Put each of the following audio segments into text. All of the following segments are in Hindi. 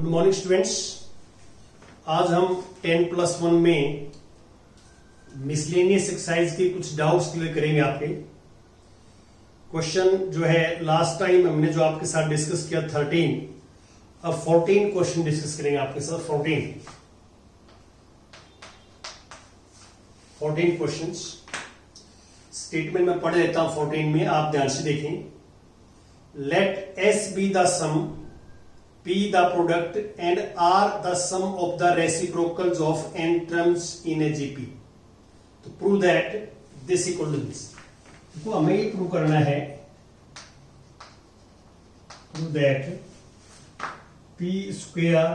Good morning students. आज हम 10+1 में मिसलेनियस एक्सरसाइज के कुछ डाउट्स क्लियर करेंगे। आपके क्वेश्चन जो है लास्ट टाइम हमने जो आपके साथ डिस्कस किया 13, अब 14 क्वेश्चन डिस्कस करेंगे आपके साथ। 14 क्वेश्चंस स्टेटमेंट में पढ़ लेता हूं। 14 में आप ध्यान से देखें। Let S be the sum, P the product and R the sum of the reciprocals of n terms in a GP. तो prove that this equal to this. देखो हमें ये प्रूव करना है, prove that P square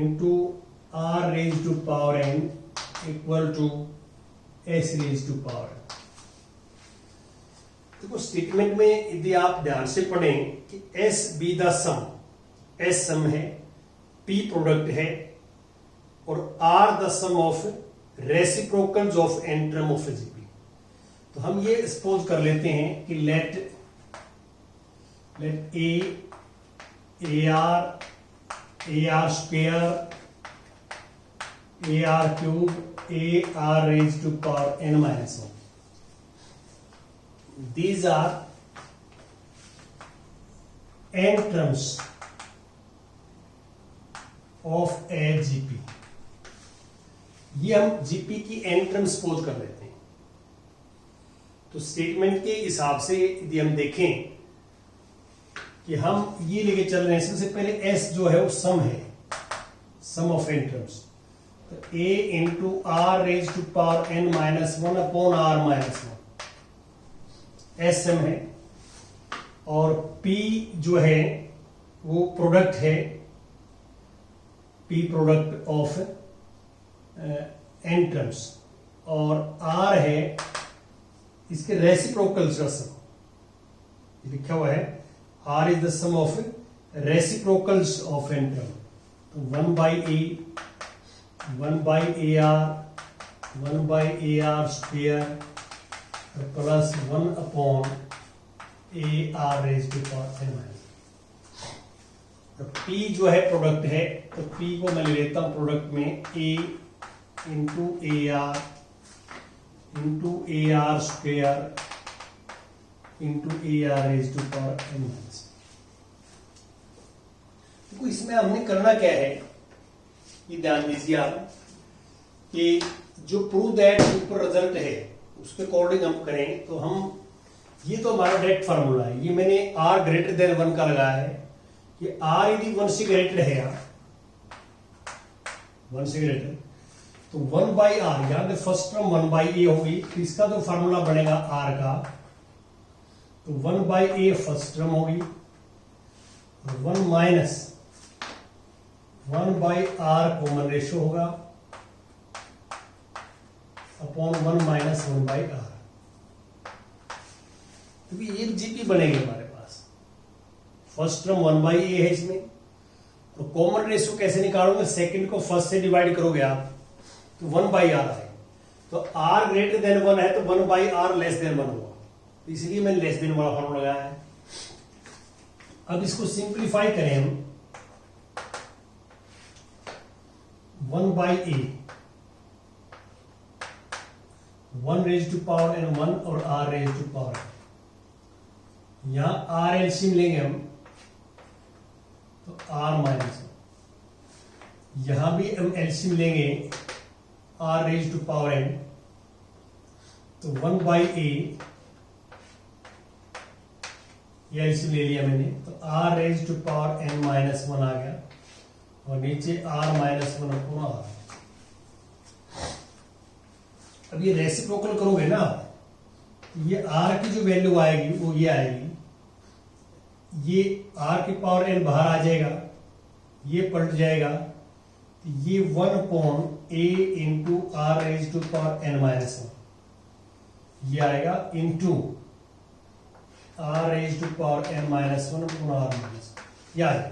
into R raised to power n equal to S raised to power n. देखो स्टेटमेंट में यदि आप ध्यान से पढ़ें कि S be the sum, S sum है, पी प्रोडक्ट है और R the sum of reciprocals of n terms of GP. तो हम ये सपोज कर लेते हैं कि let a r square, a r cube, a r raise to power n minus 1। These are n terms of a GP। ये हम GP की n terms सपोज कर लेते हैं। तो स्टेटमेंट के हिसाब से यदि हम देखें कि हम ये लेके चल रहे हैं, सबसे पहले S जो है वो सम है, सम ऑफ n terms। तो a into r raise to power n minus 1 upon r minus 1 s m है, और P जो है वो प्रोडक्ट है, P product of n terms, और R है इसके रेसिप्रोकल्स का सम। लिखा हुआ है R is the sum of reciprocals of n term. तो 1 by a r square plus 1 upon a r raise to power n minus. तो P जो है प्रोडक्ट है, तो P को मैं ले लेता हूं प्रोडक्ट में A into a r square into a r raise to power n minus. देखो इसमें हमने करना क्या है, ये ध्यान दीजिए आप कि जो प्रूव दैट ऊपर रिजल्ट है उसके अकॉर्डिंग हम करें। तो हम ये तो हमारा डायरेक्ट फार्मूला है, ये मैंने r ग्रेटर देन 1 का लगाया है कि r यदि 1 से ग्रेटर है, 1 से ग्रेटर, तो 1 बाई आर, यानी फर्स्ट टर्म 1 बाई ए होगी, तो इसका जो फार्मूला बनेगा r का, तो 1 बाई ए फर्स्ट टर्म होगी, 1 minus 1 by r common ratio होगा अपॉन 1 माइनस 1 बाई आर। क्योंकि ये जीपी बनेगी हमारे पास, फर्स्ट टर्म 1 बाई ए है इसमें, तो कॉमन रेशियो कैसे निकालोगे, सेकंड को फर्स्ट से डिवाइड करोगे आप, तो 1 बाई आर आए। तो आर ग्रेटर देन 1 है तो 1 बाई आर लेस देन 1 होगा, तो इसलिए मैंने लेस देन वाला फॉर्मूला लगाया है। अब इसको सिंप्लीफाई करें हम, 1 by a, 1 raise to power n 1 और r रेज टू पावर, यहां r एलसीएम लेंगे हम तो r माइनस, यहां भी हम एलसीएम लेंगे r raise to power n, तो 1 बाई ए, ये एलसीएम ले लिया मैंने, तो r raise to power n minus 1 आ गया, और नीचे r माइनस 1 अपॉन r। अब ये रेसिप्रोकल करोगे ना, ये r की जो वैल्यू आएगी वो ये आएगी, ये r की पावर n बाहर आ जाएगा, ये पलट जाएगा, तो ये 1 upon a into r raise to power n minus 1 ये आएगा, into r raise to power n minus 1 upon r minus 1 ये आएगा।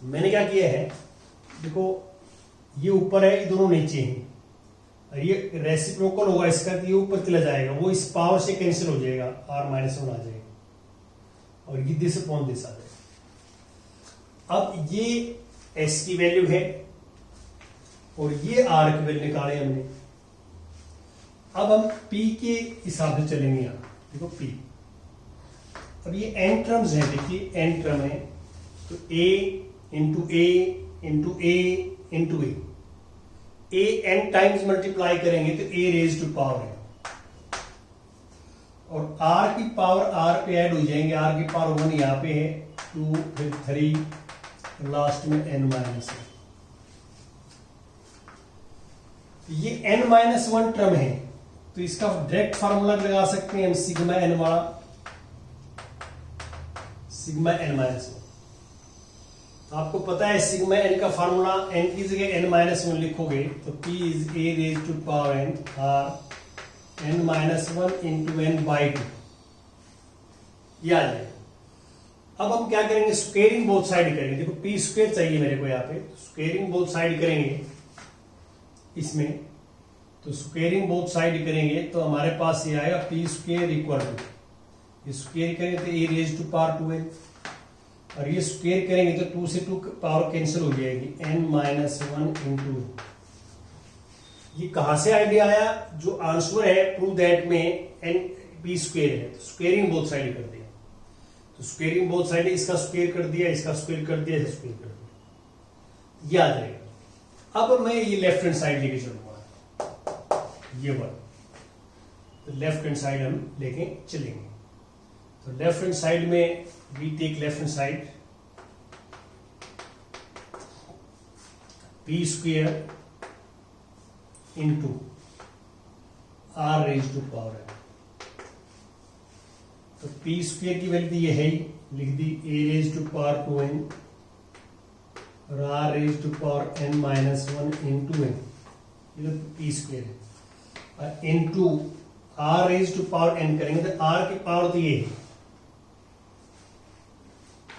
मैंने क्या किया है, देखो ये ऊपर है, ये दोनों नीचे हैं, ये रेसिप्रोकल होगा इसका, तो ये ऊपर चला जाएगा, वो इस पावर से कैंसिल हो जाएगा, r माइनस 1 आ जाएगा। और ये दिस अपॉन दिस आ जाएगा। अब ये एस की वैल्यू है और ये आर की वैल्यू निकाले हमने। अब हम पी के हिसाब से चलेंगे यहां, देखो पी। अब ये एन टर्म्स है, देखिए एन टर्म है, तो ए into A into A into A N times multiply करेंगे तो ए रेज टू पावर है, और आर की पावर आर पे ऐड हो जाएंगे। आर की पावर 1 यहाँ पे है, 2 फिर 3, लास्ट में n माइनस 1। ये n-1 टर्म है, तो इसका डायरेक्ट फार्मूला लगा सकते हैं हम, सिग्मा एन वाला, सिग्मा n-1। तो आपको पता है सिग्मा एन का फार्मूला, n की जगह n-1 लिखोगे तो p is a raise to power n r n-1 into n by 2, ये आ जाएगा। अब हम क्या करेंगे, स्क्वेयरिंग बोथ साइड करेंगे। देखो पी स्क्वेयर चाहिए मेरे को यहाँ पे, स्क्वेयरिंग बोथ साइड करेंगे इसमें, तो स्क्वेयरिंग बोथ साइड करेंगे तो हमारे पास ये आएगा p square equal to, square करेंगे तो ए रेज टू पावर 2n, और ये स्क्वेयर करेंगे तो 2 से 2 पावर कैंसिल हो जाएगी, n-1 इंटू। ये कहां से आइडिया आया, जो आंसर है प्रूव दैट में एन पी स्क्वेयर है, तो स्क्वेयरिंग बोथ साइड कर दिया। तो स्क्वेयरिंग बोथ साइड, इसका स्क्वेयर कर दिया, इसका स्क्वेयर कर दिया, इसका स्क्वेयर कर दिया, याद रहेगा। अब मैं ये लेफ्ट हैंड साइड लेके चलूंगा, ये वन, तो लेफ्ट हैंड साइड हम लेके चलेंगे। तो लेफ्ट हैंड साइड में we take left hand side, p square into r raise to power n। तो पी स्क्वेयर की वैल्यू ये है ही, लिख दी, a raise to power 2n और r raise to power n-1 into n, ये तो पी स्क्वेयर है, और into r raise to power n करेंगे तो आर की पावर तो ये है,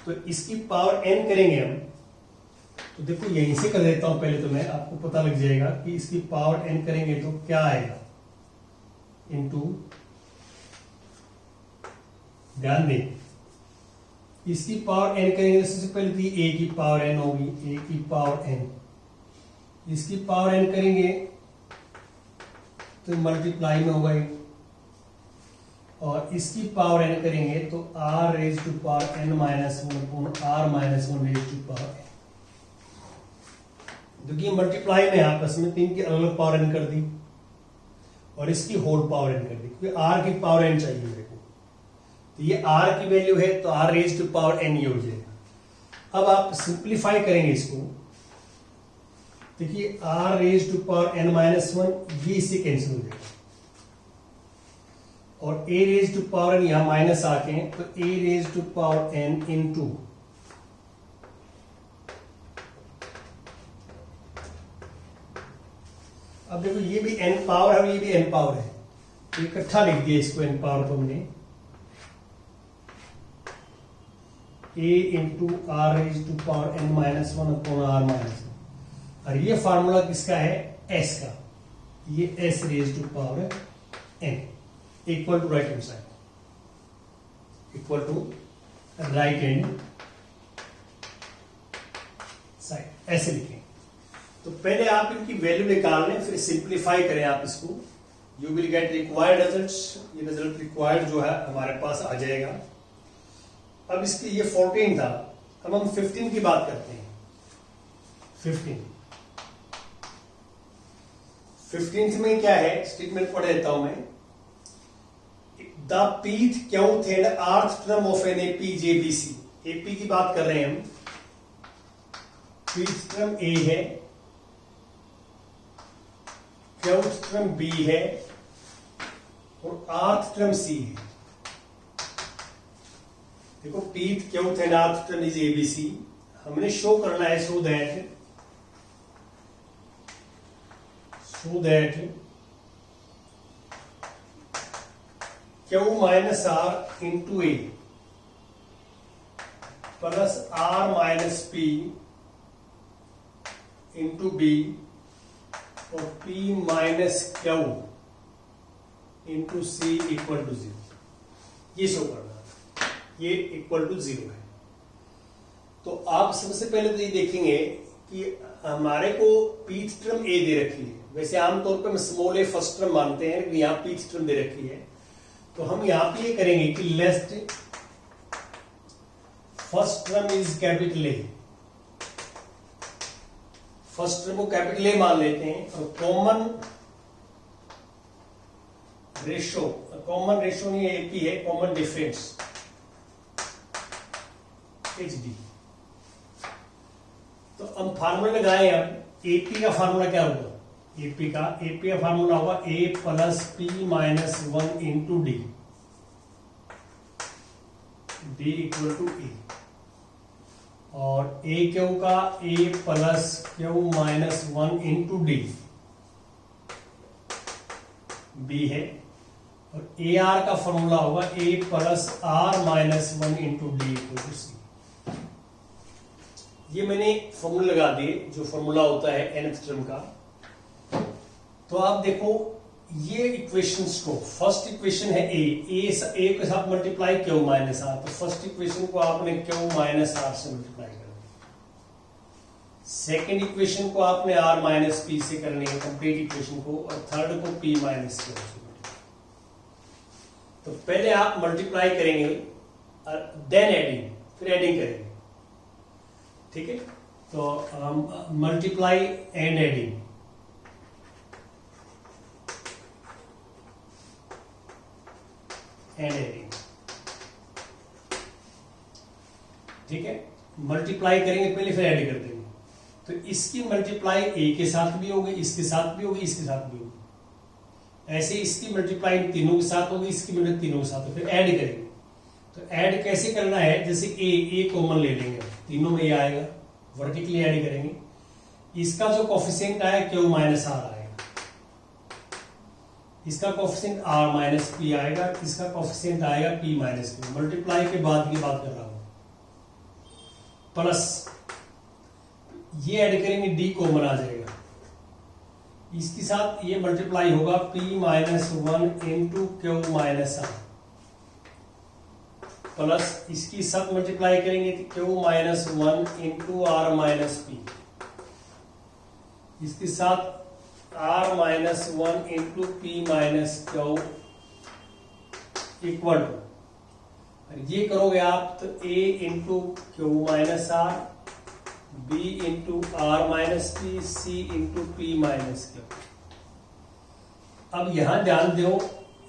तो इसकी पावर n करेंगे हम, तो देखो यहीं से कर देता हूं पहले, तो मैं आपको पता लग जाएगा कि इसकी पावर n करेंगे तो क्या आएगा, इंटू, ध्यान दें, इसकी पावर n करेंगे तो सबसे पहले तो a की पावर n होगी, a की पावर n, इसकी पावर n करेंगे तो मल्टीप्लाई में होगा, और इसकी पावर n करेंगे तो r raise to power n-1 r-1 raise to power n। देखिए मल्टीप्लाई में आपस में 3 की अलग पावर n कर दी और इसकी होल पावर n कर दी, क्योंकि r की पावर n चाहिए मेरे को, तो ये r की वैल्यू है तो r raise to power n ये हो जाएगा। अब आप सिंप्लीफाई करेंगे इसको, देखिए r raise to power n-1 ये इससे कैंसिल हो जाएगा, और a raise to power n यहां माइनस आके तो a raise to power n into, अब देखो ये भी n पावर है और ये भी n पावर है, तो इकट्ठा लिख दिया इसको n पावर, तो हमने a into r raise to power n-1 upon r-1, और ये फार्मूला किसका है, s का, ये s raise to power n equal to right hand side, equal to right hand side, ऐसे लिखें। तो पहले आप इनकी वैल्यू निकाल लें, फिर सिंप्लीफाई करें आप इसको, you will get required results. ये रिजल्ट रिक्वायर्ड जो है हमारे पास आ जाएगा। अब इसकी ये 14 था, अब हम 15 की बात करते हैं। 15th में क्या है, स्टेटमेंट पढ़ देता हूं मैं। The pith qth and rth term of N एपीजेबीसी, AP की बात कर रहे हैं हम, पीथ टर्म ए है, क्यूथ टर्म बी है और आर्थ टर्म सी है। देखो pth qth and rth term is a b c, हमने शो करना है so that q minus r into a plus r minus p into b और P minus q into c equal to 0, ये शो करना। ये इक्वल टू 0 है। तो आप सबसे पहले तो ये देखेंगे कि हमारे को पीथ टर्म ए दे रखी है। वैसे आमतौर पर हम स्मॉल ए फर्स्ट टर्म मानते हैं, यहाँ पीथ टर्म दे रखी है। तो हम यहाँ पे ये करेंगे कि लेस्ट first term is capital A, first term को कैपिटल ए मान लेते हैं और कॉमन रेशो नहीं एक ही है, कॉमन डिफरेंस एच डी। तो हम फार्मूला लगाए, अब एपी का फार्मूला क्या होगा? एपी का फार्मूला होगा a plus p minus 1 into d, d equal to a. और ए क्यू का a plus q minus 1 into d, b है। और ए आर का फॉर्मूला होगा a plus r minus 1 into d equal to c. ये मैंने फॉर्मूला लगा दिए, जो फॉर्मूला होता है nth टर्म का। तो आप देखो ये इक्वेशंस को, फर्स्ट इक्वेशन है ए के साथ मल्टीप्लाई क्यू माइनस आर, तो फर्स्ट इक्वेशन को आपने क्यू माइनस आर से मल्टीप्लाई करना है। सेकेंड इक्वेशन को आपने आर माइनस पी से करनी है कंप्लीट इक्वेशन को, और थर्ड को पी माइनस क्यू से। तो पहले आप मल्टीप्लाई करेंगे देन एडिंग, फिर एडिंग करेंगे, ठीक है। तो मल्टीप्लाई एंड एडिंग, ठीक है। मल्टीप्लाई करेंगे पहले, फिर ऐड कर देंगे। तो इसकी मल्टीप्लाई ए के साथ भी होगी, इसके साथ भी होगी, इसके साथ भी होगी। ऐसे इसकी मल्टीप्लाई तीनों के साथ होगी, इसकी मल्टीप्लाई तीनों के साथ, फिर ऐड करेंगे। तो ऐड कैसे करना है? जैसे ए कॉमन ले लेंगे, तीनों में ये आएगा, वर्टिकली ऐड करेंगे। इसका जो कोफिशिएंट आया क्यू माइनस आर आएगा, इसका कोफिशिएंट आर माइनस पी आएगा, इसका कोफिशिएंट आएगा पी माइनस क्यू। मल्टीप्लाई के बाद की बात कर रहा हूं। प्लस ये ऐड करेंगे, डी कॉमन आ जाएगा, इसके साथ ये मल्टीप्लाई होगा p minus 1 into q minus r, plus इसकी साथ मल्टीप्लाई करेंगे तो q minus 1 into r minus p, इसके साथ r minus 1 into p minus q equal to, ये करोगे आप तो a into q minus r, b into r minus p, c into p minus q. अब यहां ध्यान दो,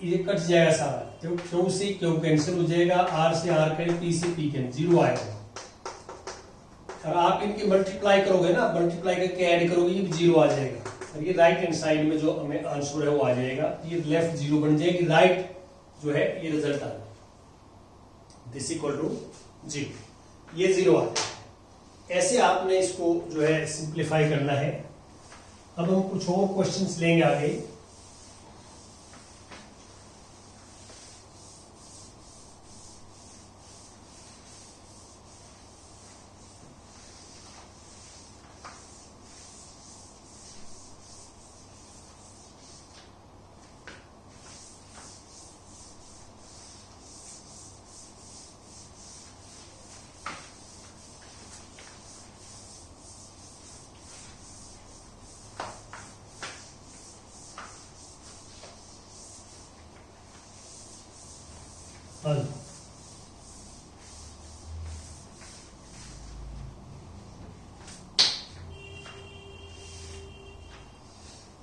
ये कट जाएगा सारा, क्यों क्यू से क्यू कैंसिल हो जाएगा, आर से आर करें, पी से पी कैंसिल, 0 आएगा। और आप इनकी मल्टीप्लाई करोगे ना, मल्टीप्लाई करके ऐड करोगे, ये 0 आ जाएगा। और ये राइट हैंड साइड में जो हमें आंसर है वो आ जाएगा, ये लेफ्ट 0 बन जाएगी, राइट जो है ये रिजल्ट आ जाएगा, दिस इक्वल टू 0, ये 0 आता है। ऐसे आपने इसको जो है सिंप्लीफाई करना है। अब हम कुछ और क्वेश्चंस लेंगे आगे।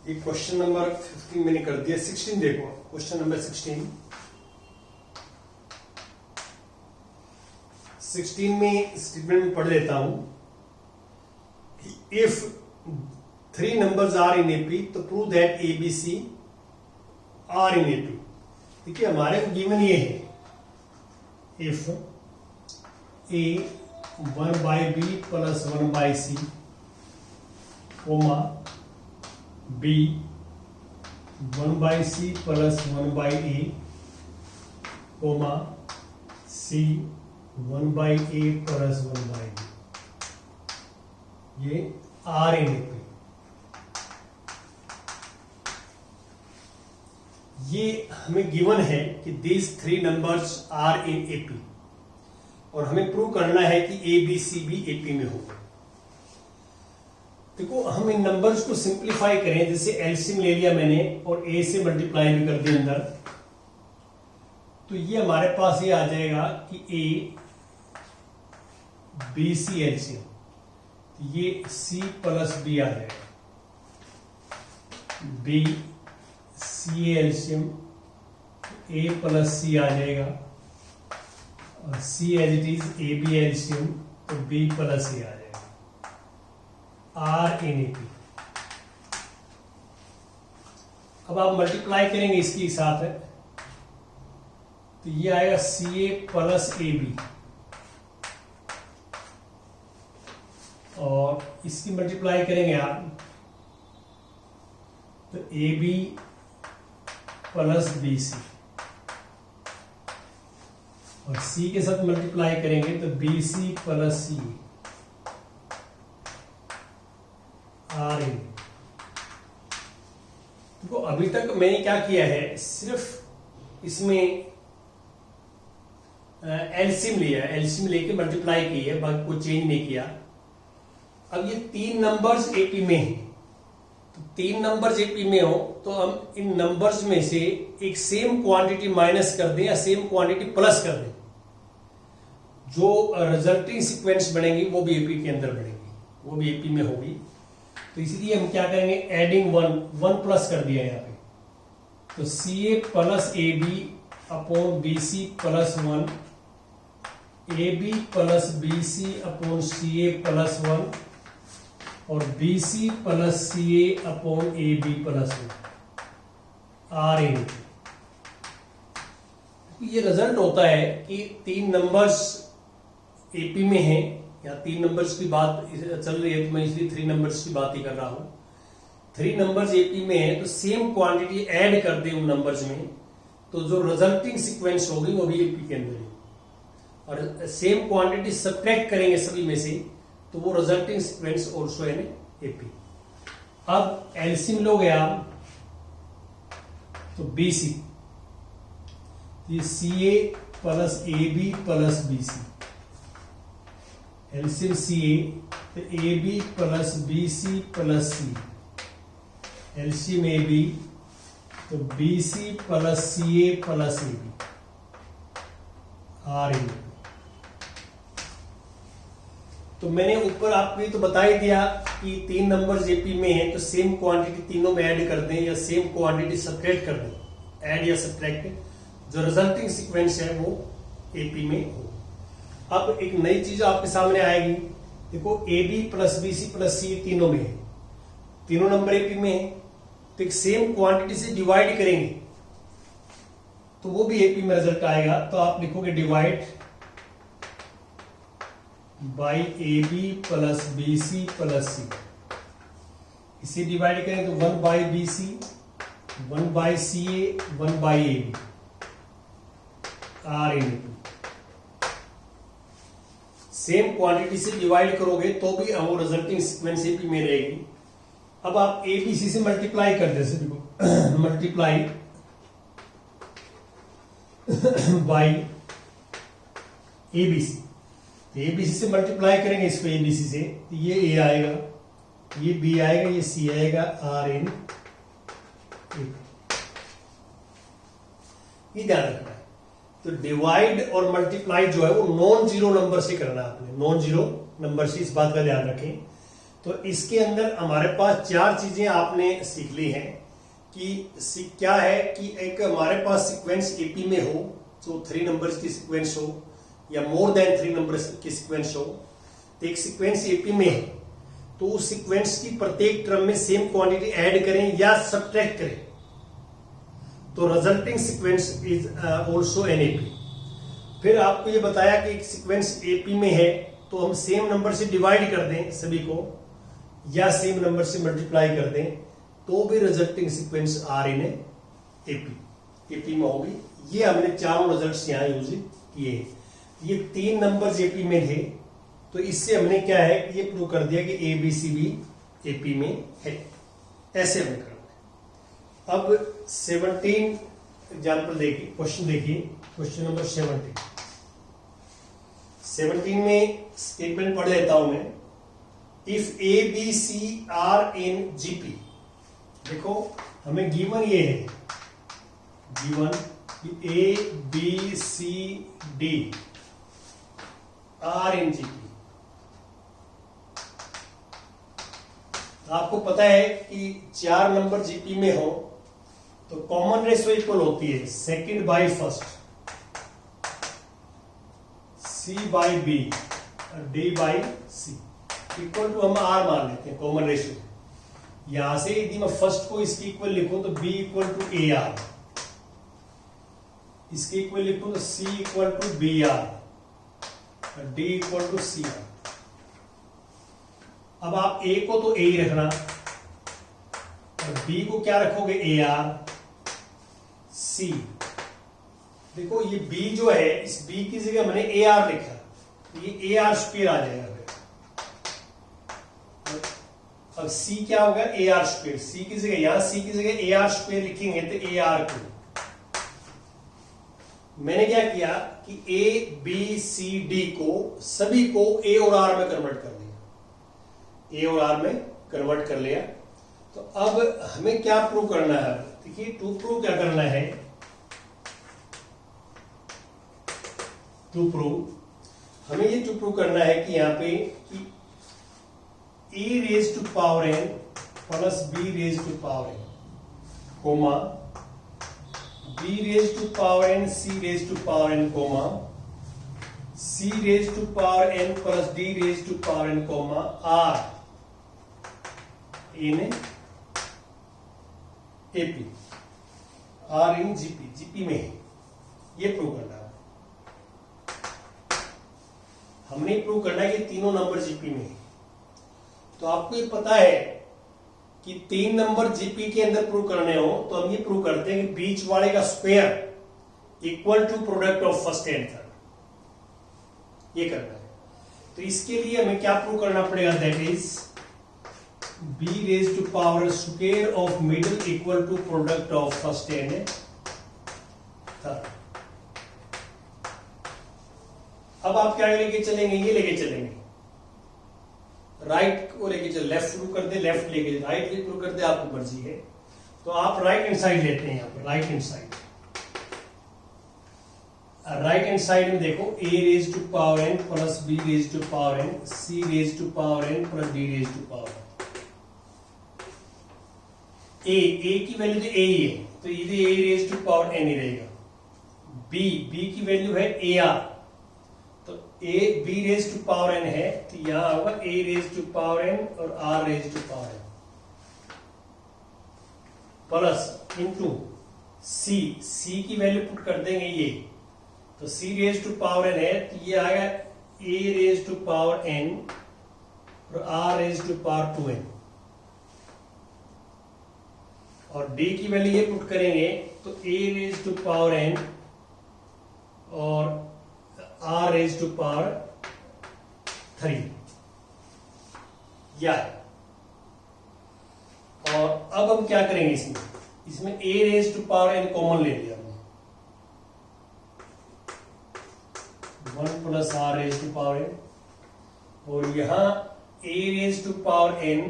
ये क्वेश्चन नंबर 15 मैंने कर दिया। 16 देखो, क्वेश्चन नंबर 16 में स्टेटमेंट में पढ़ लेता हूं। If 3 numbers are in AP तो prove that a b c are in AP. देखिए हमारे को गिवन ये है, if a 1 by b plus 1 by c comma b 1 by c plus 1 by a comma c 1 by a plus 1 by b, ये आर इन एपी। ये हमें गिवन है कि these 3 numbers are in AP. और हमें प्रूव करना है कि ए बी सी भी एपी में हो। देखो हम इन नंबर्स को सिंप्लीफाई करें, जैसे एलसीएम ले लिया मैंने और ए से मल्टीप्लाई भी कर दिया अंदर, तो ये हमारे पास ये आ जाएगा कि ए बी सी एलसीएम, ये सी प्लस बी आ जाएगा, b c LCM a plus c आ जाएगा, और c as it is a b LCM तो बी प्लस सी आ जाएगा, आर इन ए पी। अब आप मल्टीप्लाई करेंगे इसके साथ है तो ये आएगा सी ए प्लस ए बी, और इसकी मल्टीप्लाई करेंगे आप तो A B plus B C, और सी के साथ मल्टीप्लाई करेंगे तो B C plus C are इन। देखो अभी तक मैंने क्या किया है, सिर्फ इसमें एलसीएम लिया है, एलसीएम लेके मल्टीप्लाई की है, बाकी कोई चेंज नहीं किया। अब ये तीन नंबर्स एपी में हैं, तो तीन नंबर्स एपी में हो तो हम इन नंबर्स में से एक सेम क्वांटिटी माइनस कर दें या सेम क्वांटिटी प्लस कर दें, जो रिजल्टिंग सीक्वेंस बनेगी वो भी एपी के अंदर बनेगी, वो भी एपी में होगी। तो इसलिए हम क्या करेंगे, एडिंग वन प्लस कर दिया यहाँ पे, तो c a plus a b upon b C plus one, a B plus B c upon c a plus one, और b C plus c a upon a B plus one, are in. ये रिजल्ट होता है कि तीन नंबर्स एपी में हैं, या तीन नंबर्स की बात चल रही है तो मैं इसलिए थ्री नंबर्स की बात ही कर रहा हूं। थ्री नंबर्स एपी में है तो सेम क्वांटिटी ऐड कर दें उन नंबर्स में, तो जो रिजल्टिंग सीक्वेंस होगी वो भी एपी के अंदर है, और सेम क्वांटिटी सब्ट्रैक्ट करेंगे सभी में से तो वो रिजल्टिंग सीक्वेंस ऑल्सो है एपी। अब एलसीएम लो गया तो बी सी, ये c a plus a B plus B c, LCM c a तो A B plus B C plus c, LCM a b तो B C plus c a plus a b, are in. तो मैंने ऊपर आपको ये तो बता ही दिया कि तीन नंबर एपी में है तो सेम क्वांटिटी तीनों में ऐड कर दें या सेम क्वांटिटी सब्ट्रैक्ट कर दें, ऐड या सब्ट्रैक्ट, जो रिजल्टिंग सीक्वेंस है वो एपी में हो। अब एक नई चीज आपके सामने आएगी, देखो a B plus B C plus c तीनों में है, तीनों नंबर एपी में है, तो एक सेम क्वांटिटी से डिवाइड करेंगे तो वो भी एपी में रिजल्ट आएगा। तो आप लिखोगे divide by a B plus B C plus c, इसे डिवाइड करें तो one by b c, one by c a, one by a b, are in. Same quantity से डिवाइड करोगे तो भी वो रिजल्टिंग सीक्वेंस एपी में रहेगी। अब आप ए बी सी से मल्टीप्लाई कर दे देखो multiply by a b c, a b c से मल्टीप्लाई करेंगे इसको ए बी सी से, तो ये ए आएगा, ये बी आएगा, ये सी आएगा, आर इन। ये ध्यान रखना है। तो डिवाइड और मल्टीप्लाई जो है वो नॉन जीरो नंबर से करना है आपने, नॉन जीरो नंबर से, इस बात का ध्यान रखें। तो इसके अंदर हमारे पास चार चीजें आपने सीख ली हैं कि क्या है कि एक हमारे पास सीक्वेंस एपी में हो, जो थ्री नंबर्स की सीक्वेंस हो या मोर देन थ्री नंबर्स की सीक्वेंस हो, तो एक सीक्वेंस एपी में है तो उस सीक्वेंस की प्रत्येक टर्म में सेम क्वांटिटी ऐड करें या सब्ट्रैक्ट करें, तो resulting sequence is also an AP. फिर आपको ये बताया कि एक सीक्वेंस एपी में है तो हम सेम नंबर से डिवाइड कर दें सभी को या सेम नंबर से मल्टीप्लाई कर दें तो भी resulting sequence are in AP में होगी। ये हमने चारों रिजल्ट्स यहां यूज किए। ये तीन नंबर एपी में थे तो इससे हमने क्या है ये प्रूव कर दिया कि ए बी सी भी एपी में है। ऐसे हमने कर। अब 17 एग्जाम्पल देखिए, क्वेश्चन देखिए, क्वेश्चन नंबर 17। 17 में स्टेटमेंट पढ़ लेता हूं मैं। If a b c are in GP, देखो हमें गिवन ये है, given a b c d are in GP. आपको पता है कि 4 नंबर जीपी में हो तो कॉमन रेशियो इक्वल होती है second by first, c by b और d by c equal to हम आर मान लेते हैं कॉमन रेशियो। यहां से यदि मैं फर्स्ट को इसके इक्वल लिखूं तो b equal to a r, इसके इक्वल लिखूं तो c equal to b r और d equal to c r. अब आप ए को तो ए ही रखना और बी को क्या रखोगे, ए आर। सी, देखो ये बी जो है, इस बी की जगह मैंने ए आर लिखा, ये ए आर स्क्वायर आ जाएगा फिर। अब सी क्या होगा, ए आर स्क्वायर। सी की जगह, यहां सी की जगह ए आर स्क्वायर लिखेंगे तो ए आर क्यूब। मैंने क्या किया कि ए बी सी डी को सभी को ए और आर में कन्वर्ट कर दिया, ए और आर में कन्वर्ट कर लिया। तो अब हमें क्या प्रूव करना है, देखिए टू प्रूव क्या करना है, टू प्रूव हमें ये टू प्रूव करना है कि यहां पे कि a raise to power n plus b raise to power n comma b raised to power n c raised to power n comma c raised to power n plus d raised to power n comma r in AP, r in GP, GP में है, ये प्रूव करना है। हमने प्रूव करना है कि तीनों नंबर जीपी में है। तो आपको ये पता है कि 3 नंबर जीपी के अंदर प्रूव करने हो तो हम ये प्रूव करते हैं कि बीच वाले का square equal to product of first and third, ये करना है। तो इसके लिए हमें क्या प्रूव करना पड़ेगा, that is b raise to power square of middle equal to product of first and third. अब आप क्या लेके चलेंगे, ये लेके चलेंगे, राइट को लेके चल, लेफ्ट शुरू कर दे, लेफ्ट लेके राइट शुरू कर दे, आपको मर्जी है। तो आप राइट हैंड साइड लेते हैं, यहाँ पर right hand side, right hand side में देखो a raise to power n plus b raise to power n, c raise to power n plus d raise to power n। a की वैल्यू तो a ही है तो ये a raise to power n ही रहेगा। b की वैल्यू है ar, तो a b raise to power n है तो यहां होगा a raise to power n और r raise to power n plus into c की वैल्यू पुट कर देंगे ये, तो c raise to power n है तो ये आएगा a raise to power n और r raise to power 2n, और d की वैल्यू ये पुट करेंगे तो a raise to power n और r रेज टू पावर 3 या। और अब हम क्या करेंगे, इसमें a raise to power n common ले लिया हमने, 1 plus r raise to power n, और यहां a raise to power n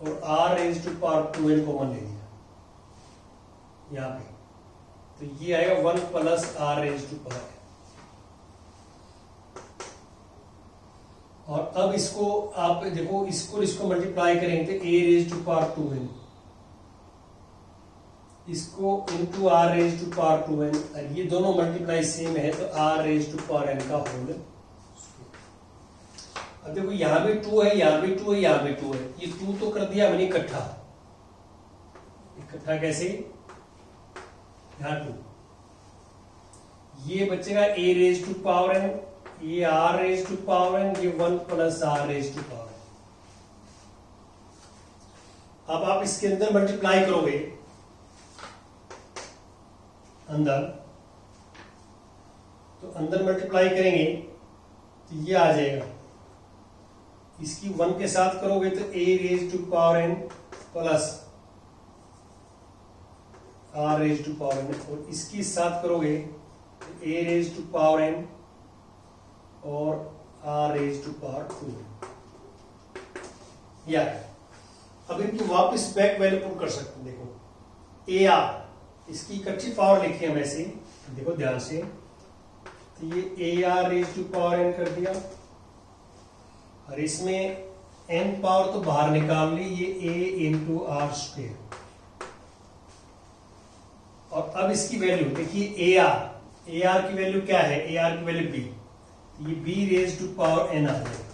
और r raise to power 2n common ले लिया यहां पे, तो ये आएगा 1 plus r raise to power n। और अब इसको आप देखो, इसको मल्टीप्लाई करेंगे तो a raise to power 2n, इसको into r raise to power 2n, और ये दोनों मल्टीप्लाई सेम है तो r raise to power n का होल। अब देखो यहां भी 2 है, यहां भी 2 है, यहां भी 2 है, ये 2 तो कर दिया मैंने इकट्ठा, कैसे, यहां 2, ये बचेगा a raise to power n, ये r raise to power n, ये 1 plus r raise to power n। अब आप इसके अंदर मल्टीप्लाई करोगे अंदर, तो अंदर मल्टीप्लाई करेंगे तो ये आ जाएगा, इसकी 1 के साथ करोगे तो a raise to power n plus r raise to power n, और इसके साथ करोगे तो a raise to power n और r रेज टू पावर 2 या अब इनकी वापस बैक वैल्यू पुट कर सकते हैं। देखो ए आर इसकी इकट्ठी पावर लिखी हम ऐसे, देखो ध्यान से, तो ये a r raise to power n कर दिया और इसमें एन पावर तो बाहर निकाल ली, ये ए इंटू आर स्क्वेयर। और अब इसकी वैल्यू देखिए ए आर की वैल्यू क्या है, ए आर की वैल्यू बी, ये b raise to power n आ जाएगा।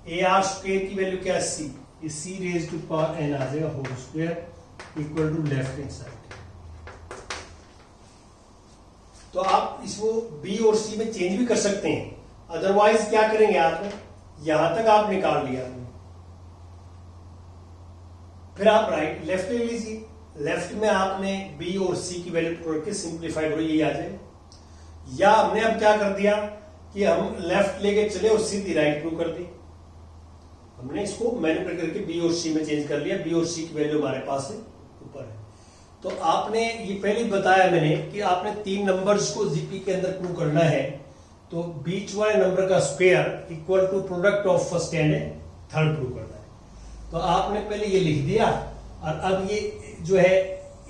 ए आर स्क्वेयर की वैल्यू क्या है सी, ये c raise to power n आ जाएगा whole square equal to left hand side. तो आप इसको बी और सी में चेंज भी कर सकते हैं, अदरवाइज क्या करेंगे आप, यहां तक आप निकाल लिया, फिर आप राइट लेफ्ट ले लीजिए, लेफ्ट में आपने बी और सी की वैल्यू पुट करके सिंप्लीफाइड हो ये आ जाए। या हमने अब क्या कर दिया कि हम लेफ्ट लेके चले और सीधी राइट प्रूव कर दी, हमने इसको मैनिपुलेट करके बी और सी में चेंज कर लिया, बी और सी की वैल्यू हमारे पास है ऊपर है। तो आपने ये पहले बताया मैंने कि आपने 3 नंबर्स को जीपी के अंदर प्रूव करना है, तो बीच वाले नंबर का square equal to product of first and third prove करना है। तो आपने पहले ये लिख दिया और अब ये जो है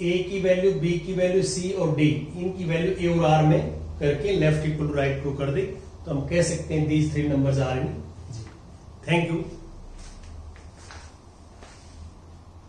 ए की वैल्यू, बी की वैल्यू, सी और डी इनकी वैल्यू ए और आर में करके left equal to right prove कर दी। तो हम कह सकते हैं these 3 numbers are in G. Thank you.